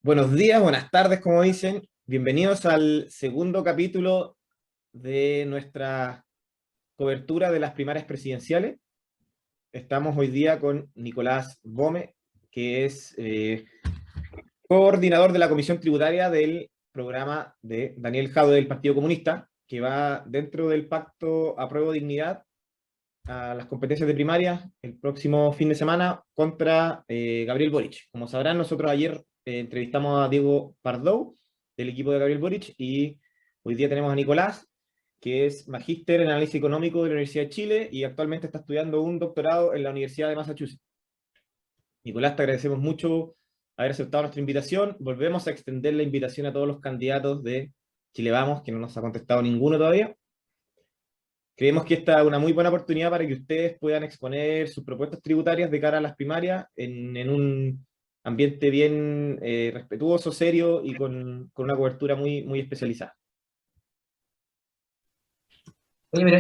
Buenos días, buenas tardes, como dicen. Bienvenidos al segundo capítulo de nuestra cobertura de las primarias presidenciales. Estamos hoy día con Nicolás Gómez, que es coordinador de la Comisión Tributaria del programa de Daniel Jadwe del Partido Comunista, que va dentro del pacto Apruebo Dignidad a las competencias de primaria el próximo fin de semana contra Gabriel Boric. Como sabrán, nosotros ayer entrevistamos a Diego Pardo del equipo de Gabriel Boric y hoy día tenemos a Nicolás, que es magíster en análisis económico de la Universidad de Chile y actualmente está estudiando un doctorado en la Universidad de Massachusetts. Nicolás, te agradecemos mucho haber aceptado nuestra invitación. Volvemos a extender la invitación a todos los candidatos de Chile Vamos, que no nos ha contestado ninguno todavía. Creemos que esta es una muy buena oportunidad para que ustedes puedan exponer sus propuestas tributarias de cara a las primarias en un ambiente bien respetuoso, serio y con una cobertura muy especializada. Oye, pero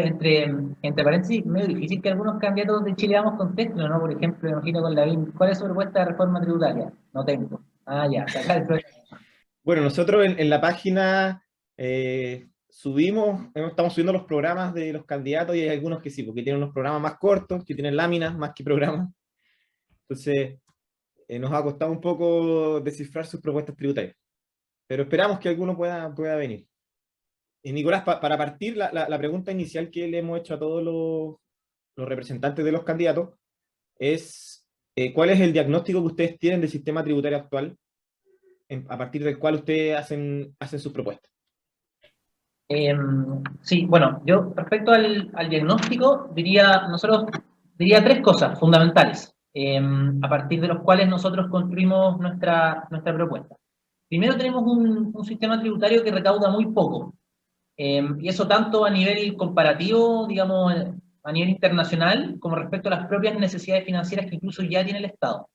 entre paréntesis, medio difícil que algunos candidatos de Chile Vamos contesten, ¿no? Por ejemplo, imagino con Lavín, ¿cuál es su propuesta de reforma tributaria? No tengo. Ah, ya, sacar el problema. Bueno, nosotros en la página estamos subiendo los programas de los candidatos y hay algunos que sí, porque tienen unos programas más cortos, que tienen láminas más que programas. Entonces, nos ha costado un poco descifrar sus propuestas tributarias, pero esperamos que alguno pueda venir. Y Nicolás, para partir, la pregunta inicial que le hemos hecho a todos los representantes de los candidatos es ¿cuál es el diagnóstico que ustedes tienen del sistema tributario actual a partir del cual ustedes hacen sus propuestas? Eh, sí, bueno, yo respecto al diagnóstico, diría tres cosas fundamentales, a partir de los cuales nosotros construimos nuestra propuesta. Primero, tenemos un sistema tributario que recauda muy poco. Y eso tanto a nivel comparativo, digamos, a nivel internacional, como respecto a las propias necesidades financieras que incluso ya tiene el Estado.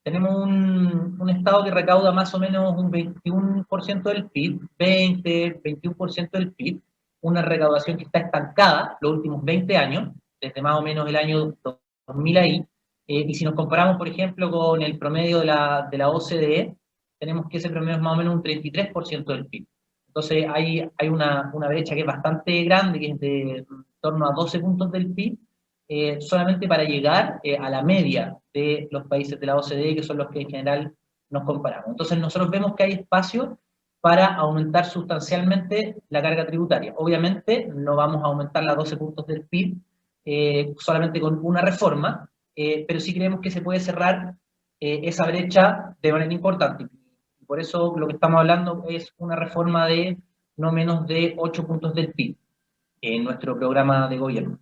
Tenemos un Estado que recauda más o menos un 21% del PIB, 20, 21% del PIB, una recaudación que está estancada los últimos 20 años, desde más o menos el año 2000 ahí, y si nos comparamos, por ejemplo, con el promedio de la OCDE, tenemos que ese promedio es más o menos un 33% del PIB. Entonces hay una brecha que es bastante grande, que es de en torno a 12 puntos del PIB, solamente para llegar a la media de los países de la OCDE, que son los que en general nos comparamos. Entonces nosotros vemos que hay espacio para aumentar sustancialmente la carga tributaria. Obviamente no vamos a aumentar las 12 puntos del PIB solamente con una reforma, pero sí creemos que se puede cerrar esa brecha de manera importante. Por eso lo que estamos hablando es una reforma de no menos de 8 puntos del PIB en nuestro programa de gobierno.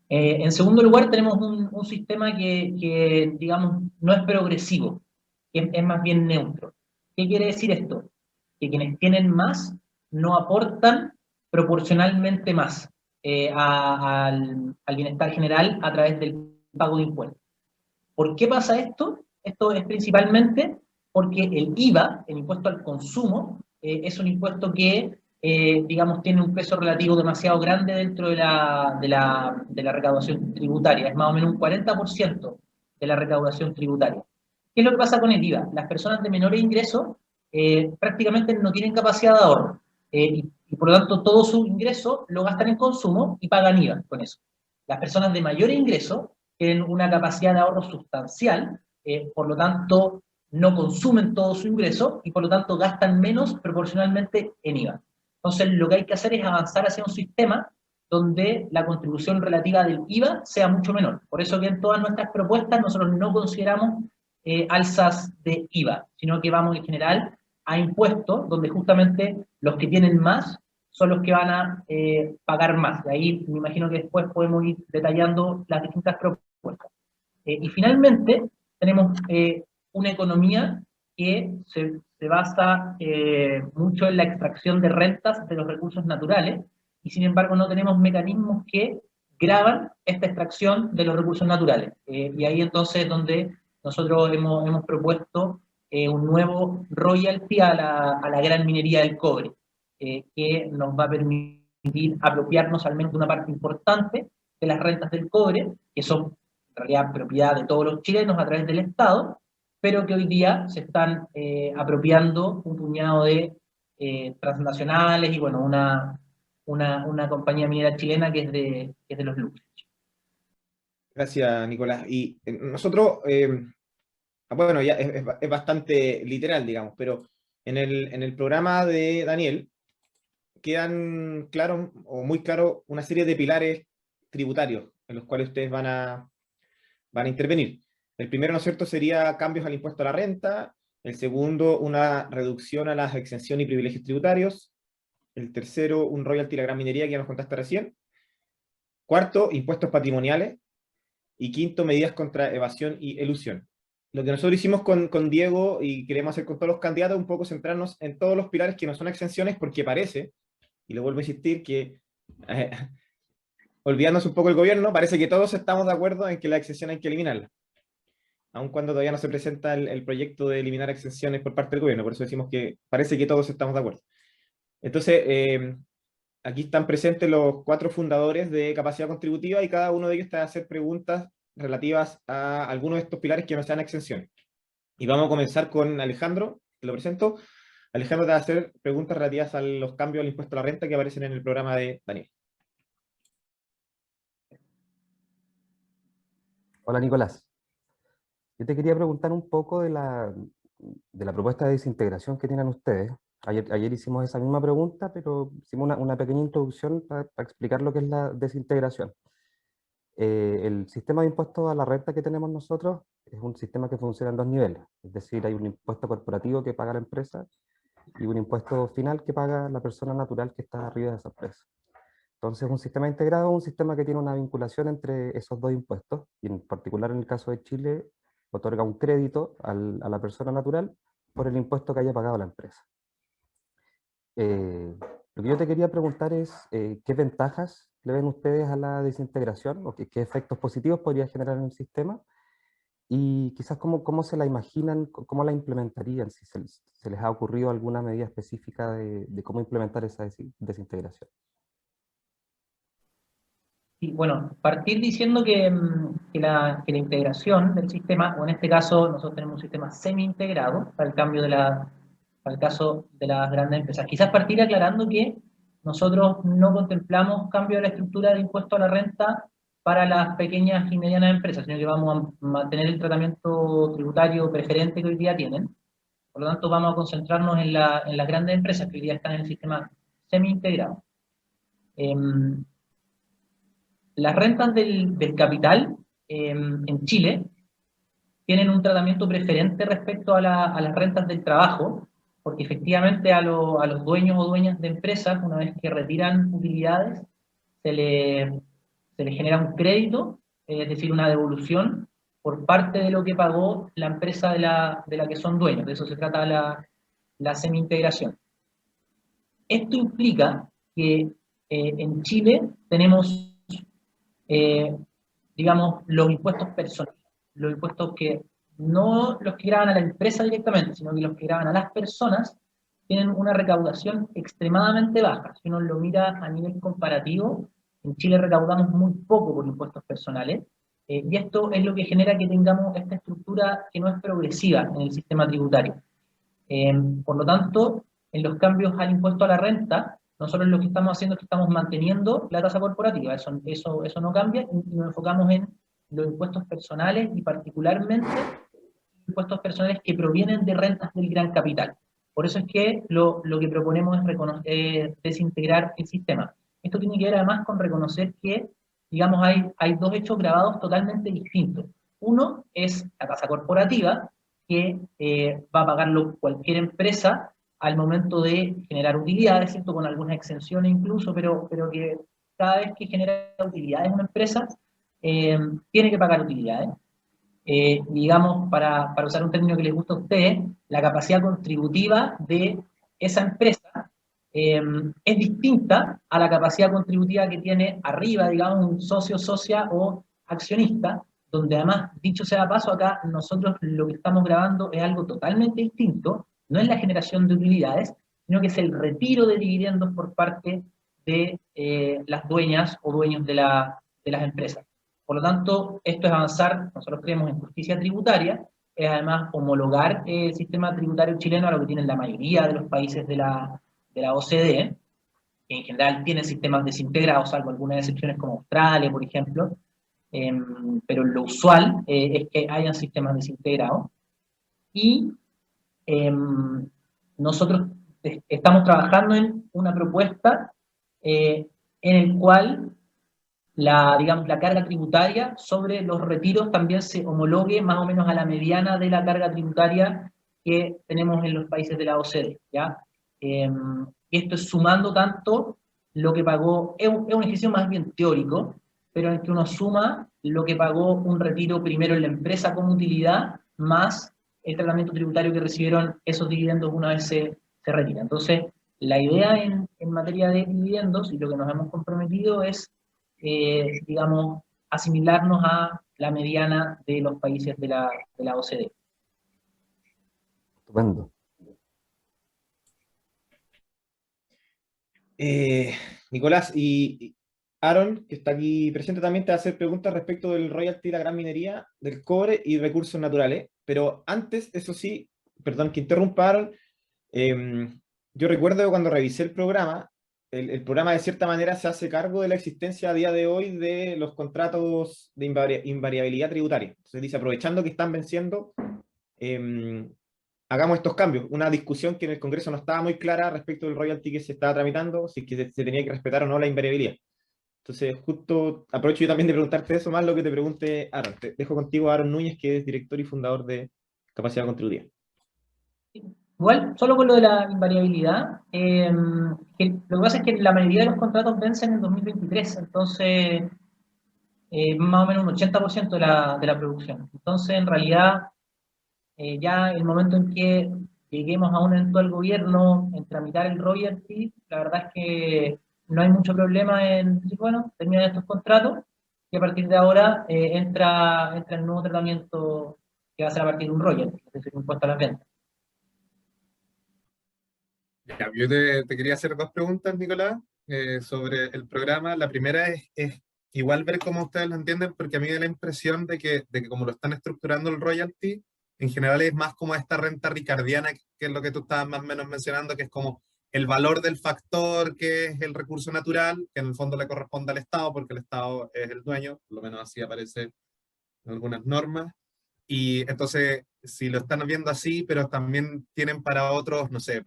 En segundo lugar, tenemos un sistema que, digamos, no es progresivo, que es más bien neutro. ¿Qué quiere decir esto? Que quienes tienen más no aportan proporcionalmente más al bienestar general a través del pago de impuestos. ¿Por qué pasa esto? Esto es principalmente porque el IVA, el impuesto al consumo, es un impuesto que, digamos, tiene un peso relativo demasiado grande dentro de la recaudación tributaria. Es más o menos un 40% de la recaudación tributaria. ¿Qué es lo que pasa con el IVA? Las personas de menores ingresos prácticamente no tienen capacidad de ahorro y por lo tanto todo su ingreso lo gastan en consumo y pagan IVA con eso. Las personas de mayor ingreso tienen una capacidad de ahorro sustancial, por lo tanto no consumen todo su ingreso y por lo tanto gastan menos proporcionalmente en IVA. Entonces lo que hay que hacer es avanzar hacia un sistema donde la contribución relativa del IVA sea mucho menor. Por eso que en todas nuestras propuestas nosotros no consideramos alzas de IVA, sino que vamos en general a impuestos donde justamente los que tienen más son los que van a pagar más. De ahí me imagino que después podemos ir detallando las distintas propuestas. Y finalmente tenemos una economía que se basa mucho en la extracción de rentas de los recursos naturales y sin embargo no tenemos mecanismos que graban esta extracción de los recursos naturales. Y ahí entonces es donde nosotros hemos propuesto un nuevo royalty a la gran minería del cobre, que nos va a permitir apropiarnos al menos de una parte importante de las rentas del cobre, que son en realidad propiedad de todos los chilenos a través del Estado, pero que hoy día se están apropiando un puñado de transnacionales y bueno, una compañía minera chilena que es de los lucros. Gracias, Nicolás. Y nosotros, bueno, ya es bastante literal, digamos, pero en el programa de Daniel quedan claros, o muy claros, una serie de pilares tributarios en los cuales ustedes van a intervenir. El primero, ¿no es cierto?, sería cambios al impuesto a la renta. El segundo, una reducción a las exenciones y privilegios tributarios. El tercero, un royalty a la gran minería que ya nos contaste recién. Cuarto, impuestos patrimoniales. Y quinto, medidas contra evasión y elusión. Lo que nosotros hicimos con Diego y queremos hacer con todos los candidatos, un poco centrarnos en todos los pilares que no son exenciones, porque parece, y le vuelvo a insistir, que eh, olvidándose un poco el gobierno, parece que todos estamos de acuerdo en que la exención hay que eliminarla, aun cuando todavía no se presenta el proyecto de eliminar exenciones por parte del gobierno. Por eso decimos que parece que todos estamos de acuerdo. Entonces, aquí están presentes los 4 fundadores de capacidad contributiva y cada uno de ellos está a hacer preguntas relativas a algunos de estos pilares que no sean exenciones. Y vamos a comenzar con Alejandro, te lo presento. Alejandro te va a hacer preguntas relativas a los cambios al impuesto a la renta que aparecen en el programa de Daniel. Hola Nicolás, yo te quería preguntar un poco de la propuesta de desintegración que tienen ustedes. Ayer hicimos esa misma pregunta, pero hicimos una pequeña introducción para explicar lo que es la desintegración. El sistema de impuesto a la renta que tenemos nosotros es un sistema que funciona en 2 niveles, es decir, hay un impuesto corporativo que paga la empresa y un impuesto final que paga la persona natural que está arriba de esa empresa. Entonces, un sistema integrado es un sistema que tiene una vinculación entre esos 2 impuestos, y en particular en el caso de Chile, otorga un crédito a la persona natural por el impuesto que haya pagado la empresa. Lo que yo te quería preguntar es, ¿qué ventajas le ven ustedes a la desintegración? ¿O qué efectos positivos podría generar en el sistema? Y quizás cómo se la imaginan, cómo la implementarían, si se les ha ocurrido alguna medida específica de cómo implementar esa desintegración. Y bueno, partir diciendo que la integración del sistema, o en este caso nosotros tenemos un sistema semi-integrado para el cambio para el caso de las grandes empresas. Quizás partir aclarando que nosotros no contemplamos cambio de la estructura de impuesto a la renta para las pequeñas y medianas empresas, sino que vamos a mantener el tratamiento tributario preferente que hoy día tienen. Por lo tanto, vamos a concentrarnos en las grandes empresas que hoy día están en el sistema semi-integrado. Las rentas del capital en Chile tienen un tratamiento preferente respecto a las rentas del trabajo, porque efectivamente a los dueños o dueñas de empresas, una vez que retiran utilidades, se le genera un crédito, es decir, una devolución por parte de lo que pagó la empresa de la que son dueños. De eso se trata la semi-integración. Esto implica que en Chile tenemos digamos, los impuestos personales, los impuestos que no los que graban a la empresa directamente, sino que los que graban a las personas, tienen una recaudación extremadamente baja. Si uno lo mira a nivel comparativo, en Chile recaudamos muy poco por impuestos personales, y esto es lo que genera que tengamos esta estructura que no es progresiva en el sistema tributario. Por lo tanto, en los cambios al impuesto a la renta, nosotros lo que estamos haciendo es que estamos manteniendo la tasa corporativa, eso no cambia, y nos enfocamos en los impuestos personales y particularmente impuestos personales que provienen de rentas del gran capital. Por eso es que lo que proponemos es desintegrar el sistema. Esto tiene que ver además con reconocer que, digamos, hay 2 hechos grabados totalmente distintos. Uno es la tasa corporativa, que va a pagarlo cualquier empresa al momento de generar utilidades, ¿cierto? Con algunas exenciones incluso, pero que cada vez que genera utilidades una empresa, tiene que pagar utilidades. Digamos, para usar un término que les gusta a ustedes, la capacidad contributiva de esa empresa es distinta a la capacidad contributiva que tiene arriba, digamos, un socio, socia o accionista, donde además, dicho sea de paso, acá nosotros lo que estamos grabando es algo totalmente distinto, no es la generación de utilidades, sino que es el retiro de dividendos por parte de las dueñas o dueños de las empresas. Por lo tanto, esto es avanzar, nosotros creemos en justicia tributaria, es además homologar el sistema tributario chileno a lo que tienen la mayoría de los países de la OCDE, que en general tienen sistemas desintegrados, salvo algunas excepciones como Australia, por ejemplo, pero lo usual es que hayan sistemas desintegrados. Y nosotros estamos trabajando en una propuesta en el cual digamos, la carga tributaria sobre los retiros también se homologue más o menos a la mediana de la carga tributaria que tenemos en los países de la OCDE, ¿ya? Esto es sumando tanto lo que pagó, es un ejercicio más bien teórico, pero en el que uno suma lo que pagó un retiro primero en la empresa como utilidad, más el tratamiento tributario que recibieron esos dividendos una vez se retiran. Entonces, la idea en materia de dividendos, y lo que nos hemos comprometido es digamos, asimilarnos a la mediana de los países de la OCDE. Estupendo. Nicolás, y Aaron, que está aquí presente, también te va a hacer preguntas respecto del royalty de la gran minería, del cobre y recursos naturales. Pero antes, eso sí, perdón que interrumpa, Aaron, yo recuerdo cuando revisé el programa, el programa de cierta manera se hace cargo de la existencia a día de hoy de los contratos de invariabilidad tributaria. Entonces dice, aprovechando que están venciendo, hagamos estos cambios. Una discusión que en el Congreso no estaba muy clara respecto del royalty que se estaba tramitando, si es que se tenía que respetar o no la invariabilidad. Entonces, justo aprovecho yo también de preguntarte eso, más lo que te pregunte Aaron. Te dejo contigo a Aaron Núñez, que es director y fundador de Capacidad Contributiva. Igual, solo con lo de la invariabilidad, lo que pasa es que la mayoría de los contratos vencen en 2023, entonces más o menos un 80% de la producción. Entonces, en realidad, ya el momento en que lleguemos a un eventual gobierno en tramitar el royalty, la verdad es que no hay mucho problema en decir, bueno, terminan estos contratos y a partir de ahora entra el nuevo tratamiento que va a ser a partir de un royalty, es decir, un impuesto a las ventas. Ya, yo te quería hacer dos preguntas, Nicolás, sobre el programa. La primera es igual ver cómo ustedes lo entienden, porque a mí me da la impresión de que como lo están estructurando el royalty, en general es más como esta renta ricardiana, que es lo que tú estabas más o menos mencionando, que es como el valor del factor, que es el recurso natural, que en el fondo le corresponde al Estado, porque el Estado es el dueño, por lo menos así aparece en algunas normas. Y entonces, si lo están viendo así, pero también tienen para otros, no sé,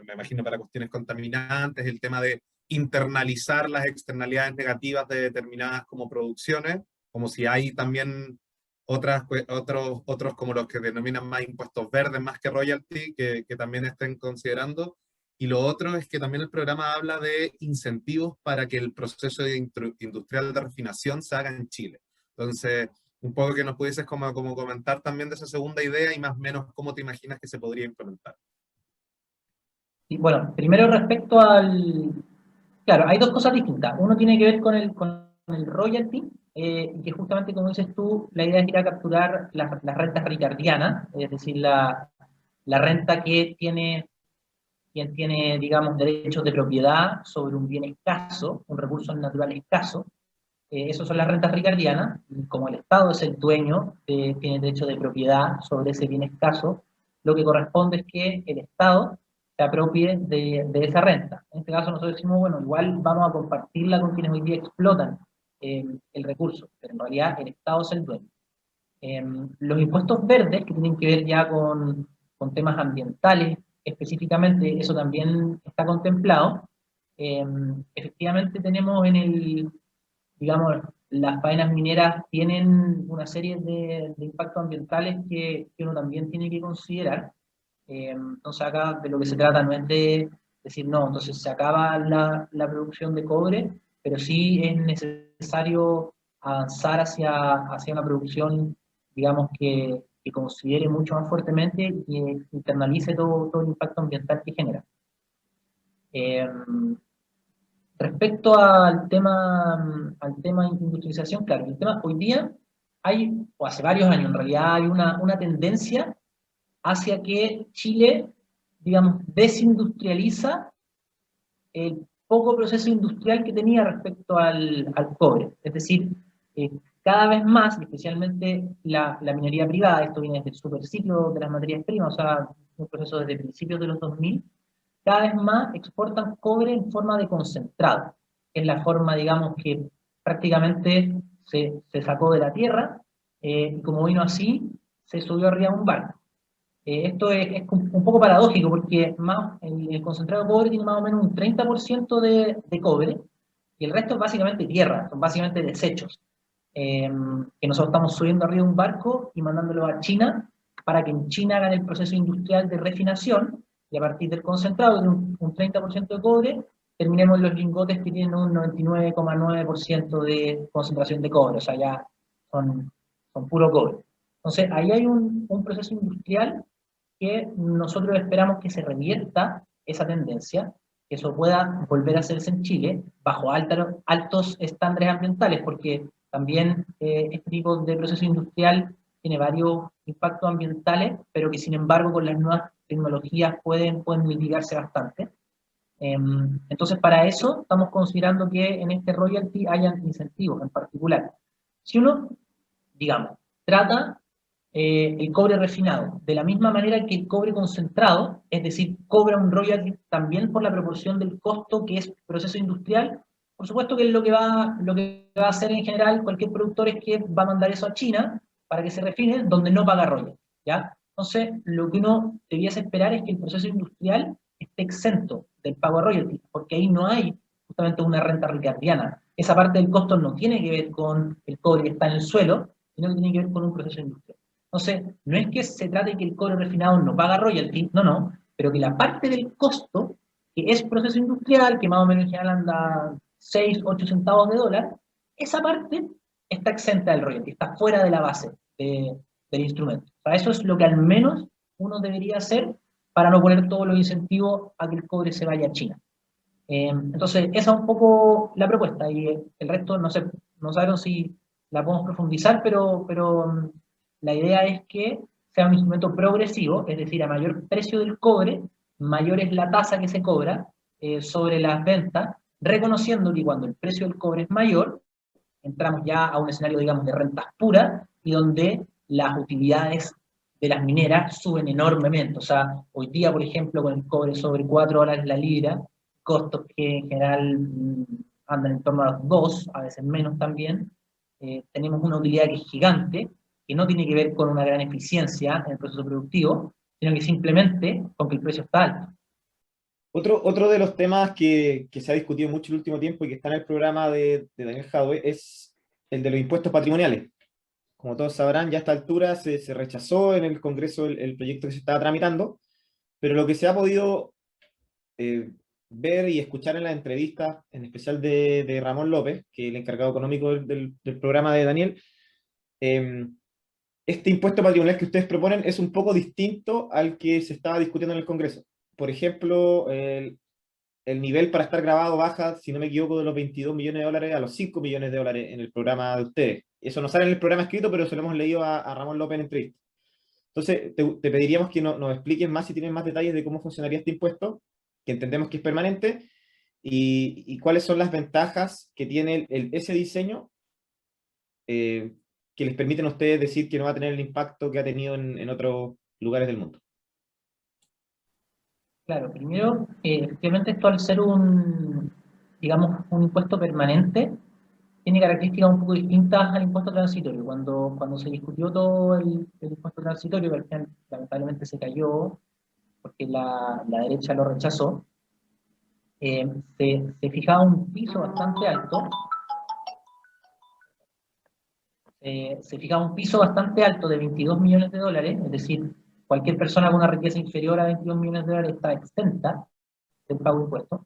me imagino para cuestiones contaminantes, el tema de internalizar las externalidades negativas de determinadas como producciones, como si hay también otros como los que denominan más impuestos verdes, más que royalty, que también estén considerando. Y lo otro es que también el programa habla de incentivos para que el proceso industrial de refinación se haga en Chile. Entonces, un poco que nos pudieses como comentar también de esa segunda idea y más o menos cómo te imaginas que se podría implementar. Y bueno, primero respecto al... Claro, hay dos cosas distintas. Uno tiene que ver con el royalty, que justamente como dices tú, la idea es ir a capturar las rentas ricardianas, es decir, la renta que tiene quien tiene, digamos, derechos de propiedad sobre un bien escaso, un recurso natural escaso. Esas son las rentas ricardianas, y como el Estado es el dueño, tiene derecho de propiedad sobre ese bien escaso, lo que corresponde es que el Estado se apropie de esa renta. En este caso nosotros decimos, bueno, igual vamos a compartirla con quienes hoy día explotan el recurso, pero en realidad el Estado es el dueño. Los impuestos verdes, que tienen que ver ya con temas ambientales, específicamente, eso también está contemplado. Efectivamente tenemos digamos, las faenas mineras tienen una serie de impactos ambientales que uno también tiene que considerar. Entonces acá de lo que se trata no es de decir, no, entonces se acaba la producción de cobre, pero sí es necesario avanzar hacia una producción, digamos, que considere mucho más fuertemente y que internalice todo el impacto ambiental que genera. Respecto al tema industrialización, claro, el tema hoy día o hace varios años en realidad, hay una tendencia hacia que Chile, digamos, desindustrializa el poco proceso industrial que tenía respecto al cobre. Es decir, cada vez más, y especialmente la minería privada, esto viene desde el superciclo de las materias primas, o sea, un proceso desde principios de los 2000, cada vez más exportan cobre en forma de concentrado. Es la forma, digamos, que prácticamente se sacó de la tierra, y como vino así, se subió arriba de un barco. Esto es un poco paradójico, porque el concentrado de cobre tiene más o menos un 30% de cobre, y el resto es básicamente tierra, son básicamente desechos, que nosotros estamos subiendo arriba de un barco y mandándolo a China, para que en China hagan el proceso industrial de refinación, y a partir del concentrado de un 30% de cobre, terminemos en los lingotes que tienen un 99,9% de concentración de cobre, o sea, ya son puro cobre. Entonces, ahí hay un proceso industrial que nosotros esperamos que se revierta esa tendencia, que eso pueda volver a hacerse en Chile bajo altos estándares ambientales, porque también este tipo de proceso industrial tiene varios impactos ambientales, pero que sin embargo con las nuevas tecnologías pueden mitigarse bastante. Entonces, para eso estamos considerando que en este royalty hayan incentivos en particular. Si uno, digamos, trata el cobre refinado de la misma manera que el cobre concentrado, es decir, cobra un royalty también por la proporción del costo que es proceso industrial, por supuesto que lo que va a hacer en general cualquier productor es que va a mandar eso a China para que se refine, donde no paga royalty, ¿ya? Entonces, lo que uno debiese esperar es que el proceso industrial esté exento del pago de royalty, porque ahí no hay justamente una renta ricardiana. Esa parte del costo no tiene que ver con el cobre que está en el suelo, sino que tiene que ver con un proceso industrial. Entonces, no es que se trate de que el cobre refinado no paga royalty, no, pero que la parte del costo, que es proceso industrial, que más o menos en general anda 6, 8 centavos de dólar, esa parte está exenta del royalty, está fuera de la base del instrumento. O sea, eso es lo que al menos uno debería hacer para no poner todos los incentivos a que el cobre se vaya a China. Entonces, esa es un poco la propuesta, y el resto no sabemos si la podemos profundizar, pero la idea es que sea un instrumento progresivo, es decir, a mayor precio del cobre, mayor es la tasa que se cobra sobre las ventas, reconociendo que cuando el precio del cobre es mayor, entramos ya a un escenario, digamos, de rentas puras, y donde las utilidades de las mineras suben enormemente. O sea, hoy día, por ejemplo, con el cobre sobre $4 la libra, costos que en general andan en torno a los 2, a veces menos también, tenemos una utilidad que es gigante, que no tiene que ver con una gran eficiencia en el proceso productivo, sino que simplemente con que el precio está alto. Otro de los temas que se ha discutido mucho en el último tiempo y que está en el programa de Daniel Jadwe es el de los impuestos patrimoniales. Como todos sabrán, ya a esta altura se rechazó en el Congreso el proyecto que se estaba tramitando, pero lo que se ha podido ver y escuchar en las entrevistas, en especial de Ramón López, que es el encargado económico del programa de Daniel, este impuesto patrimonial que ustedes proponen es un poco distinto al que se estaba discutiendo en el Congreso. Por ejemplo, el nivel para estar grabado baja, si no me equivoco, de los 22 millones de dólares a los 5 millones de dólares en el programa de ustedes. Eso no sale en el programa escrito, pero se lo hemos leído a Ramón López en entrevista. Entonces, te pediríamos que nos expliquen más, si tienen más detalles de cómo funcionaría este impuesto, que entendemos que es permanente, y cuáles son las ventajas que tiene ese diseño que les permiten a ustedes decir que no va a tener el impacto que ha tenido en otros lugares del mundo. Claro, primero, efectivamente esto al ser digamos, un impuesto permanente, tiene características un poco distintas al impuesto transitorio. Cuando se discutió todo el impuesto transitorio, que al final lamentablemente se cayó porque la derecha lo rechazó, se fijaba un piso bastante alto, se fijaba un piso bastante alto de 22 millones de dólares, es decir, cualquier persona con una riqueza inferior a 22 millones de dólares está exenta del pago de impuestos.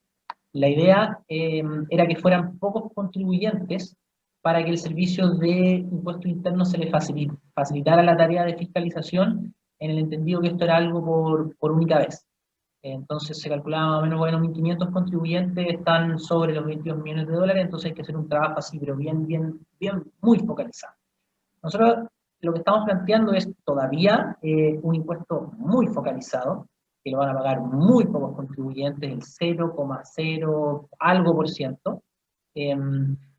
La idea era que fueran pocos contribuyentes para que el servicio de impuestos internos se le facilitara la tarea de fiscalización, en el entendido que esto era algo por única vez. Entonces se calculaba más o menos, bueno, 1.500 contribuyentes están sobre los 22 millones de dólares, entonces hay que hacer un trabajo así, pero bien, muy focalizado. Nosotros lo que estamos planteando es todavía un impuesto muy focalizado, que lo van a pagar muy pocos contribuyentes, el 0,0 algo %,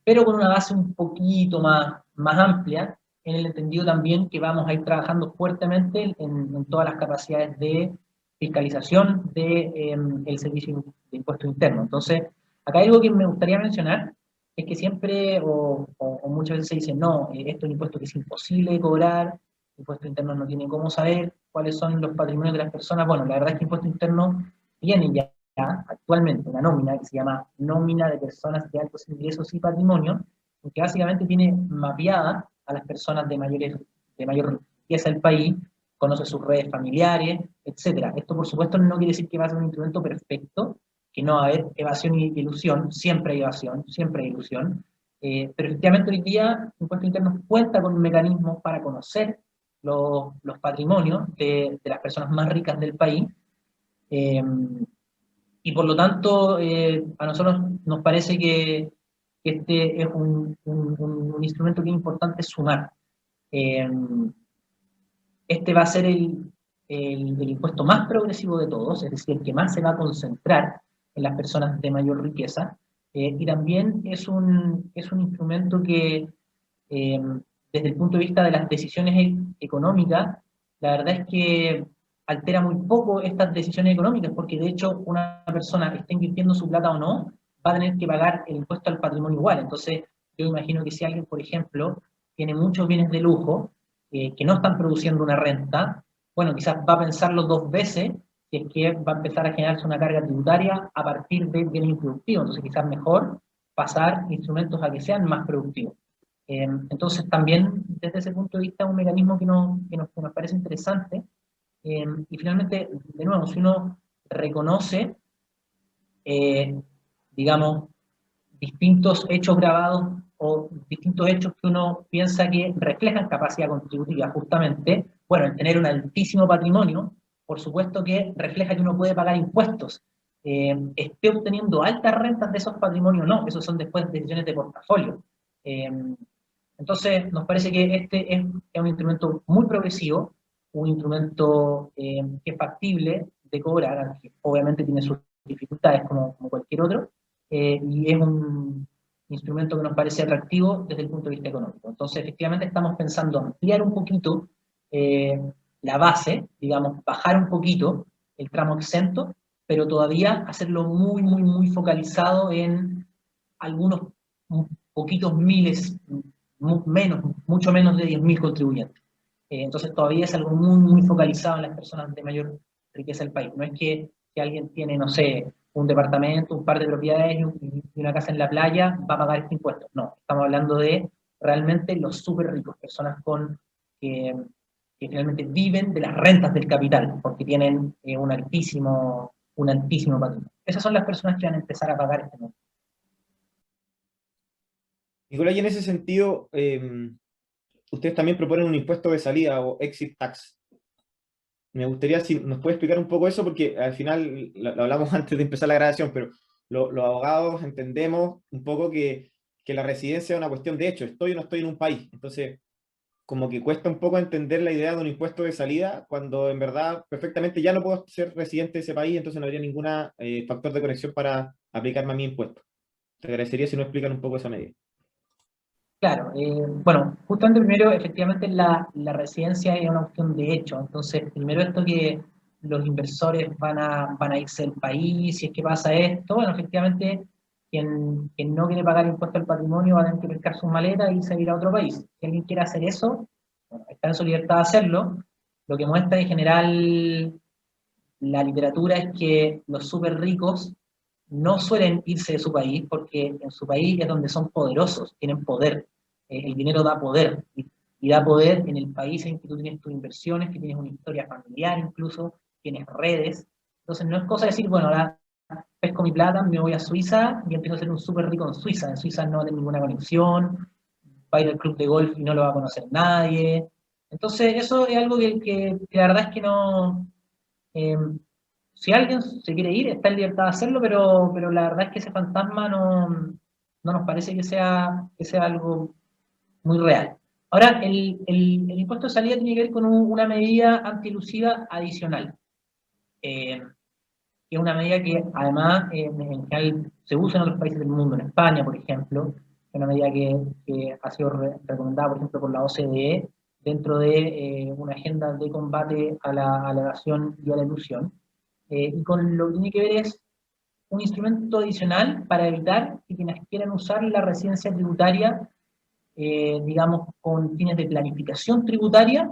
pero con una base un poquito más amplia, en el entendido también que vamos a ir trabajando fuertemente en todas las capacidades de fiscalización del servicio de impuesto interno. Entonces, acá hay algo que me gustaría mencionar, es que siempre, o muchas veces se dice, no, esto es un impuesto que es imposible de cobrar, el impuesto interno no tiene cómo saber cuáles son los patrimonios de las personas. Bueno, la verdad es que el impuesto interno tiene ya actualmente una nómina que se llama nómina de personas de altos ingresos y patrimonio, que básicamente tiene mapeada a las personas de mayor riqueza del país, conoce sus redes familiares, etc. Esto, por supuesto, no quiere decir que va a ser un instrumento perfecto, que no va a haber evasión y ilusión, siempre hay evasión, siempre hay ilusión, pero efectivamente hoy día el impuesto interno cuenta con mecanismos para conocer los patrimonios de las personas más ricas del país, y por lo tanto a nosotros nos parece que este es un instrumento que es importante sumar. Este va a ser el impuesto más progresivo de todos, es decir, el que más se va a concentrar en las personas de mayor riqueza, y también es un instrumento que, desde el punto de vista de las decisiones económicas, la verdad es que altera muy poco estas decisiones económicas, porque de hecho una persona esté invirtiendo su plata o no, va a tener que pagar el impuesto al patrimonio igual. Entonces, yo imagino que si alguien, por ejemplo, tiene muchos bienes de lujo, que no están produciendo una renta, bueno, quizás va a pensarlo dos veces si es que va a empezar a generarse una carga tributaria a partir de bienes improductivos. Entonces, quizás mejor pasar instrumentos a que sean más productivos. Entonces, también desde ese punto de vista, es un mecanismo que nos parece interesante. Y finalmente, de nuevo, si uno reconoce, digamos, distintos hechos grabados o distintos hechos que uno piensa que reflejan capacidad contributiva, justamente, bueno, el tener un altísimo patrimonio, por supuesto que refleja que uno puede pagar impuestos. Esté obteniendo altas rentas de esos patrimonios, no, esos son después decisiones de portafolio. Entonces, nos parece que este es un instrumento muy progresivo, un instrumento que es factible de cobrar, que obviamente tiene sus dificultades como cualquier otro, y es un instrumento que nos parece atractivo desde el punto de vista económico. Entonces, efectivamente, estamos pensando ampliar un poquito la base, digamos, bajar un poquito el tramo exento, pero todavía hacerlo muy focalizado en algunos poquitos miles, mucho menos de 10.000 contribuyentes. Entonces, todavía es algo muy focalizado en las personas de mayor riqueza del país. No es que alguien tiene, no sé, un departamento, un par de propiedades y una casa en la playa, va a pagar este impuesto. No, estamos hablando de realmente los súper ricos, personas que finalmente viven de las rentas del capital, porque tienen un altísimo patrimonio. Esas son las personas que van a empezar a pagar este monto. Nicolás, y en ese sentido, ustedes también proponen un impuesto de salida o exit tax. Me gustaría si nos puede explicar un poco eso, porque al final lo hablamos antes de empezar la grabación, pero los abogados entendemos un poco que la residencia es una cuestión de hecho, estoy o no estoy en un país. Entonces, como que cuesta un poco entender la idea de un impuesto de salida, cuando en verdad perfectamente ya no puedo ser residente de ese país, entonces no habría ningún factor de conexión para aplicarme a mi impuesto. Te agradecería si nos explican un poco esa medida. Claro, bueno, justamente primero, efectivamente, la residencia es una opción de hecho. Entonces, primero esto que los inversores van a irse del país, si es que pasa esto, bueno, efectivamente, quien no quiere pagar impuesto al patrimonio va a tener que pescar sus maletas y irse a ir a otro país. Si alguien quiere hacer eso, bueno, está en su libertad de hacerlo. Lo que muestra en general la literatura es que los súper ricos no suelen irse de su país porque en su país es donde son poderosos, tienen poder. El dinero da poder, y da poder en el país en que tú tienes tus inversiones, que tienes una historia familiar incluso, tienes redes. Entonces no es cosa de decir, bueno, ahora pesco mi plata, me voy a Suiza y empiezo a ser un súper rico en Suiza. En Suiza no va a tener ninguna conexión, va a ir al club de golf y no lo va a conocer nadie. Entonces eso es algo que la verdad es que no... si alguien se quiere ir, está en libertad de hacerlo, pero la verdad es que ese fantasma no nos parece que sea algo muy real. Ahora, el impuesto de salida tiene que ver con una medida antielusiva adicional, que es una medida que además en general se usa en otros países del mundo, en España, por ejemplo, una medida que ha sido recomendada, por ejemplo, por la OCDE, dentro de una agenda de combate a la evasión y a la elusión. Y con lo que tiene que ver es un instrumento adicional para evitar que quienes quieran usar la residencia tributaria, digamos, con fines de planificación tributaria,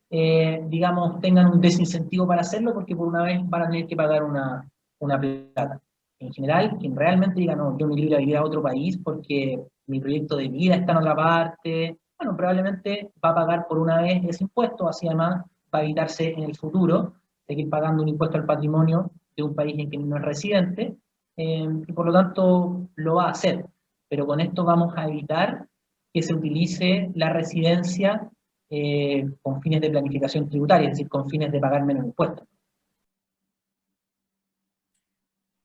digamos, tengan un desincentivo para hacerlo, porque por una vez van a tener que pagar una plata. En general, quien realmente diga, no, yo me quiero ir a vivir a otro país porque mi proyecto de vida está en otra parte, bueno, probablemente va a pagar por una vez ese impuesto, así además va a evitarse en el futuro seguir pagando un impuesto al patrimonio de un país en que no es residente, y por lo tanto lo va a hacer. Pero con esto vamos a evitar que se utilice la residencia con fines de planificación tributaria, es decir, con fines de pagar menos impuestos.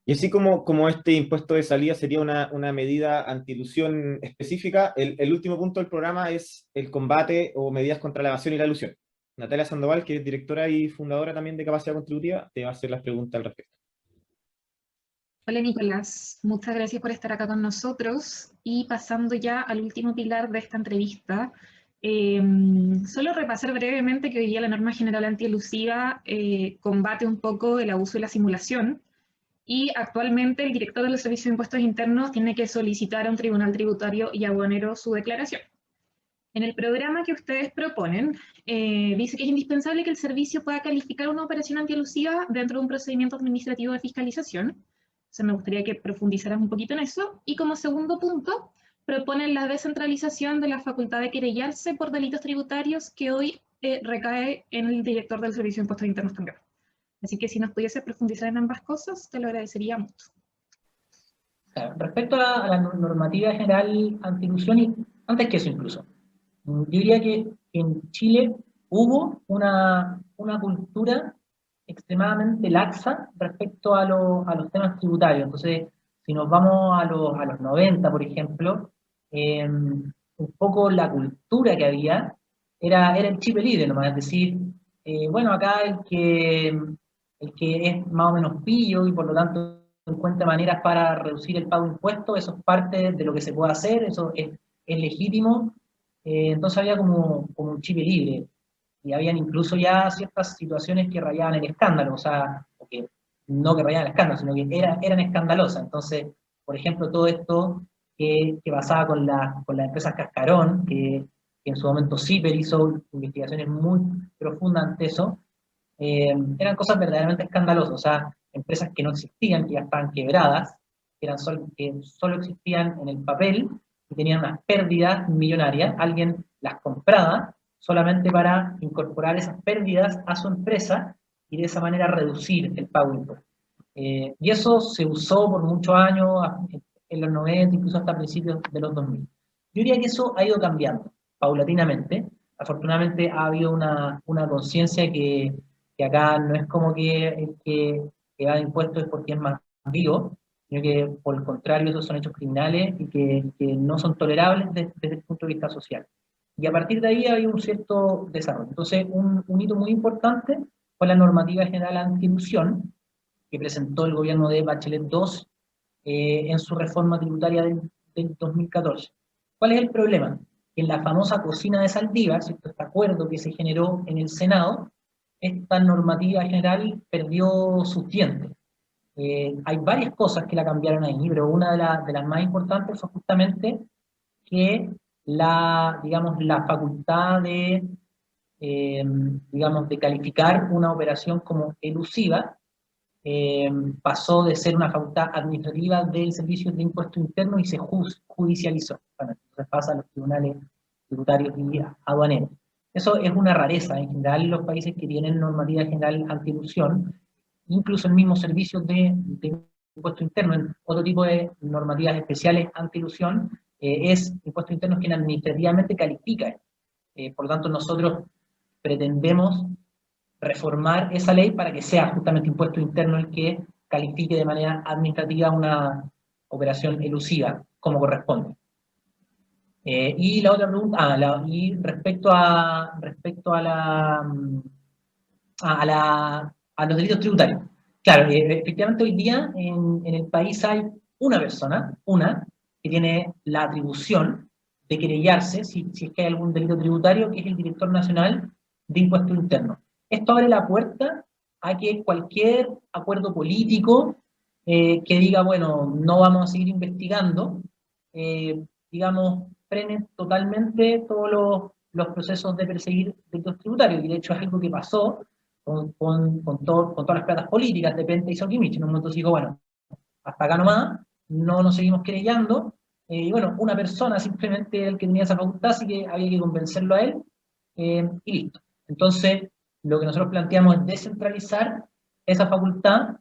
Y así como este impuesto de salida sería una medida anti-elusión específica, el último punto del programa es el combate o medidas contra la evasión y la elusión. Natalia Sandoval, que es directora y fundadora también de Capacidad Contributiva, te va a hacer las preguntas al respecto. Hola Nicolás, muchas gracias por estar acá con nosotros. Y pasando ya al último pilar de esta entrevista, solo repasar brevemente que hoy día la norma general antielusiva combate un poco el abuso y la simulación, y actualmente el director del Servicio de Impuestos Internos tiene que solicitar a un tribunal tributario y aduanero su declaración. En el programa que ustedes proponen, dice que es indispensable que el servicio pueda calificar una operación antielusiva dentro de un procedimiento administrativo de fiscalización. O sea, me gustaría que profundizaras un poquito en eso. Y como segundo punto, proponen la descentralización de la facultad de querellarse por delitos tributarios que hoy recae en el director del Servicio de Impuestos Internos también. Así que si nos pudiese profundizar en ambas cosas, te lo agradecería mucho. Claro, respecto a la normativa general antielusión, y antes que eso incluso, yo diría que en Chile hubo una cultura extremadamente laxa respecto a los temas tributarios. Entonces, si nos vamos a los 90, por ejemplo, un poco la cultura que había era el chip libre nomás, es decir, bueno, acá el que es más o menos pillo y por lo tanto encuentra maneras para reducir el pago de impuestos, eso es parte de lo que se puede hacer, eso es legítimo. Entonces había como un chip libre, y habían incluso ya ciertas situaciones que rayaban el escándalo, o sea, que no que rayaban el escándalo, sino que eran escandalosas. Entonces, por ejemplo, todo esto que pasaba con las empresas Cascarón, que en su momento CIPER hizo investigaciones muy profundas ante eso, eran cosas verdaderamente escandalosas, o sea, empresas que no existían, que ya estaban quebradas, que solo existían en el papel, y tenían unas pérdidas millonarias, alguien las compraba solamente para incorporar esas pérdidas a su empresa y de esa manera reducir el pago de impuestos. Y eso se usó por muchos años, en los 90, incluso hasta principios de los 2000. Yo diría que eso ha ido cambiando paulatinamente. Afortunadamente ha habido una conciencia que acá no es como que el que evade impuestos es porque es más vivo, sino que por el contrario esos son hechos criminales y que no son tolerables desde el punto de vista social. Y a partir de ahí ha habido un cierto desarrollo. Entonces, un hito muy importante fue la normativa general antielusión que presentó el gobierno de Bachelet II en su reforma tributaria del 2014. ¿Cuál es el problema? Que en la famosa cocina de Saldívar, ¿cierto? Este acuerdo que se generó en el Senado, esta normativa general perdió sus dientes. Hay varias cosas que la cambiaron ahí, pero una de las más importantes fue justamente que digamos, la facultad digamos, de calificar una operación como elusiva pasó de ser una facultad administrativa del Servicio de Impuesto Interno y se judicializó. Bueno, entonces pasa a los tribunales tributarios y aduaneros. Eso es una rareza. En general, los países que tienen normativa general antielusión, incluso el mismo Servicio de Impuesto Interno, en otro tipo de normativas especiales antielusión, es Impuesto Interno quien administrativamente califica. Por lo tanto, nosotros pretendemos reformar esa ley para que sea justamente Impuesto Interno el que califique de manera administrativa una operación elusiva, como corresponde. Y la otra pregunta, y respecto a los delitos tributarios. Claro, efectivamente hoy día en el país hay una persona, que tiene la atribución de querellarse si es que hay algún delito tributario, que es el Director Nacional de Impuestos Internos. Esto abre la puerta a que cualquier acuerdo político que diga, bueno, no vamos a seguir investigando, digamos, frene totalmente todos los procesos de perseguir delitos tributarios. Y de hecho es algo que pasó con todas las platas políticas de Penta y Soquimich. En un momento se dijo, bueno, hasta acá nomás, no nos seguimos querellando, y bueno, una persona simplemente el que tenía esa facultad, así que había que convencerlo a él, y listo. Entonces, lo que nosotros planteamos es descentralizar esa facultad,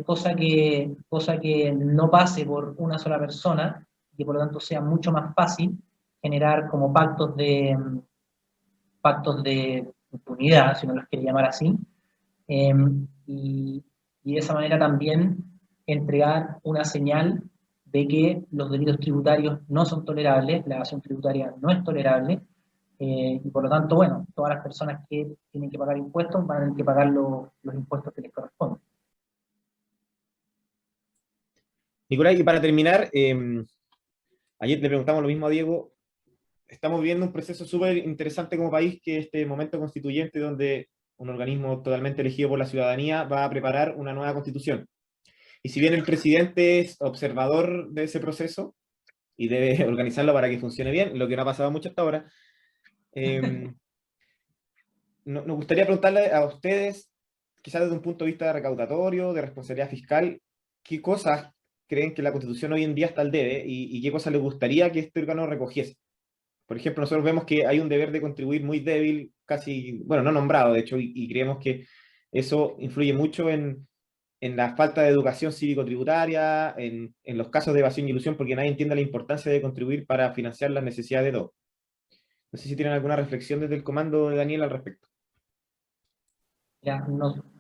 cosa que no pase por una sola persona, y que por lo tanto sea mucho más fácil generar como pactos de impunidad, si uno los quiere llamar así, y de esa manera también entregar una señal de que los delitos tributarios no son tolerables, la evasión tributaria no es tolerable, y por lo tanto, bueno, todas las personas que tienen que pagar impuestos van a tener que pagar los impuestos que les corresponden. Nicolás, y para terminar, ayer le preguntamos lo mismo a Diego. Estamos viendo un proceso súper interesante como país, que este momento constituyente donde un organismo totalmente elegido por la ciudadanía va a preparar una nueva constitución. Y si bien el presidente es observador de ese proceso y debe organizarlo para que funcione bien, lo que no ha pasado mucho hasta ahora, nos gustaría preguntarle a ustedes, quizás desde un punto de vista recaudatorio, de responsabilidad fiscal, ¿qué cosas creen que la Constitución hoy en día está al debe y qué cosas les gustaría que este órgano recogiese? Por ejemplo, nosotros vemos que hay un deber de contribuir muy débil, casi, bueno, no nombrado, de hecho, y creemos que eso influye mucho en la falta de educación cívico-tributaria, en los casos de evasión y ilusión, porque nadie entiende la importancia de contribuir para financiar las necesidades de todos. No sé si tienen alguna reflexión desde el comando de Daniel al respecto. Ya,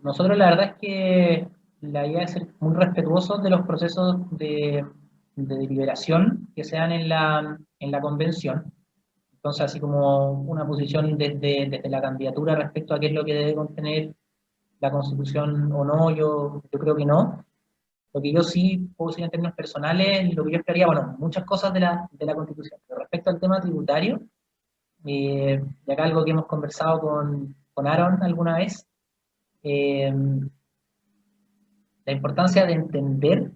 nosotros la verdad es que la idea es ser muy respetuosos de los procesos de deliberación que se dan en la convención. Entonces, así como una posición desde la candidatura respecto a qué es lo que debe contener la Constitución o no, yo creo que no. Lo que yo sí puedo decir en términos personales, lo que yo esperaría, bueno, muchas cosas de la Constitución. Pero respecto al tema tributario, y acá algo que hemos conversado con Aaron alguna vez, la importancia de entender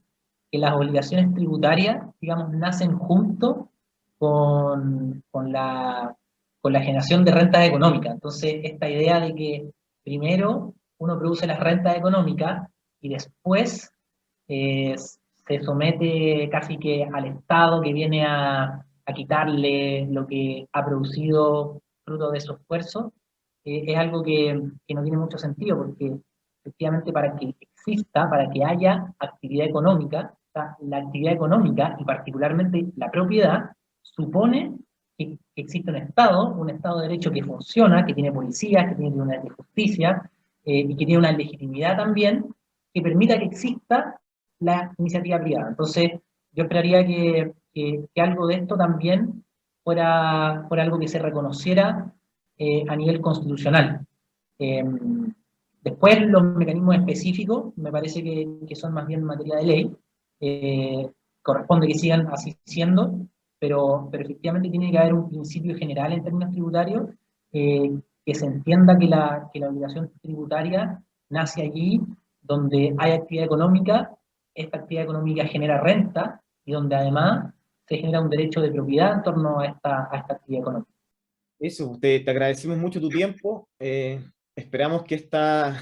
que las obligaciones tributarias, digamos, nacen junto con la generación de rentas económicas. Entonces, esta idea de que primero uno produce las rentas económicas y después se somete casi que al Estado que viene a quitarle lo que ha producido fruto de su esfuerzo, es algo que no tiene mucho sentido, porque efectivamente para que exista, para que haya actividad económica, o sea, la actividad económica y particularmente la propiedad supone que existe un Estado de Derecho que funciona, que tiene policías, que tiene tribunales de justicia, y que tiene una legitimidad también que permita que exista la iniciativa privada. Entonces, yo esperaría que algo de esto también fuera algo que se reconociera a nivel constitucional. Después, los mecanismos específicos me parece que son más bien materia de ley. Corresponde que sigan así siendo, pero efectivamente tiene que haber un principio general en términos tributarios, que se entienda que la obligación tributaria nace allí donde hay actividad económica, esta actividad económica genera renta y donde además se genera un derecho de propiedad en torno a esta actividad económica. Eso, te agradecemos mucho tu tiempo. Esperamos que esta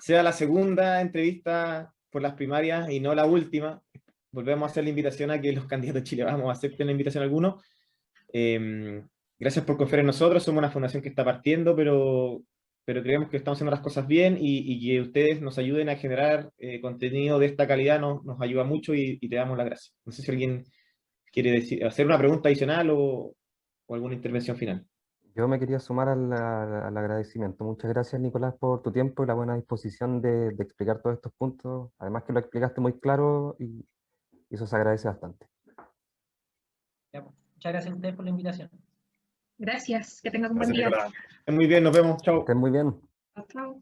sea la segunda entrevista por las primarias y no la última. Volvemos a hacer la invitación a que los candidatos de Chile Vamos acepten la invitación a algunos. Gracias por confiar en nosotros. Somos una fundación que está partiendo, pero creemos que estamos haciendo las cosas bien y que ustedes nos ayuden a generar contenido de esta calidad nos ayuda mucho y te damos las gracias. No sé si alguien quiere hacer una pregunta adicional o alguna intervención final. Yo me quería sumar al agradecimiento. Muchas gracias, Nicolás, por tu tiempo y la buena disposición de explicar todos estos puntos. Además que lo explicaste muy claro y eso se agradece bastante. Muchas gracias a ustedes por la invitación. Gracias, que tengas un buen día. Nicolás. Muy bien, nos vemos. Chao. Estén muy bien. Chao.